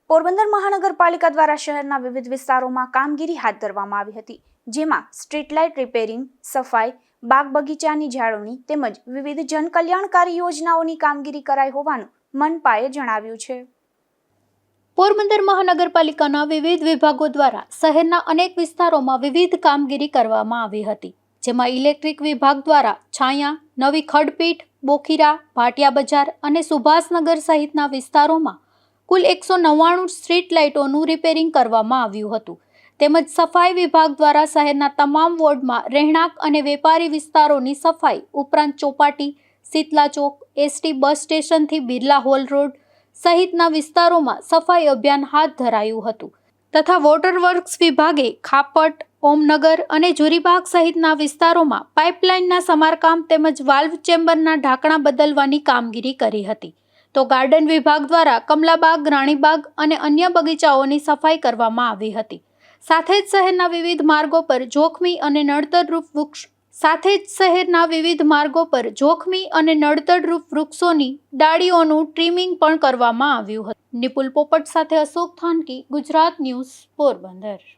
પોરબંદર મહાનગરપાલિકા દ્વારા શહેરના વિવિધ વિસ્તારોમાં કામગીરી હાથ ધરવામાં આવી હતી, જેમાં સ્ટ્રીટ લાઇટ રિપેરિંગ, સફાઈ, બાગ બગીચાની જાળવણી તેમજ વિવિધ જનકલ્યાણકારી યોજનાઓની કામગીરી કરાઈ હોવાનું મનપાએ જણાવ્યું છે। પોરબંદર મહાનગરપાલિકાના વિવિધ વિભાગો દ્વારા શહેરના અનેક વિસ્તારોમાં વિવિધ કામગીરી કરવામાં આવી હતી, જેમાં ઇલેક્ટ્રિક વિભાગ દ્વારા છાયા, નવી ખડપીટ, બોખીરા, ભાટિયા બજાર અને સુભાષનગર સહિતના વિસ્તારોમાં કુલ 199 સ્ટ્રીટ લાઇટોનું રિપેરિંગ કરવામાં આવ્યું હતું। તેમજ સફાઈ વિભાગ દ્વારા શહેરના તમામ વોર્ડમાં રહેણાંક અને વેપારી વિસ્તારોની સફાઈ ઉપરાંત ચોપાટી, શીતલા ચોક, એસટી બસ સ્ટેશનથી બિરલા હોલ રોડ સહિતના વિસ્તારોમાં સફાઈ અભિયાન હાથ ધરાયું હતું તથા વોટર વર્ક્સ વિભાગે ખાપટ, ઓમનગર અને જુરીબાગ સહિતના વિસ્તારોમાં પાઇપલાઇનના સમારકામ તેમજ વાલ્વ ચેમ્બરના ઢાંકણા બદલવાની કામગીરી કરી હતી। તો ગાર્ડન વિભાગ દ્વારા કમલાબાગ, રાણીબાગ અને અન્ય બગીચાઓની સફાઈ કરવામાં આવી હતી। સાથે જ શહેરના વિવિધ માર્ગો પર જોખમી અને નડતરરૂપ વૃક્ષોની ડાળીઓનું ટ્રીમિંગ પણ કરવામાં આવ્યું હતું। નિપુલ પોપટ સાથે અશોક થાનકી, ગુજરાત ન્યૂઝ, પોરબંદર।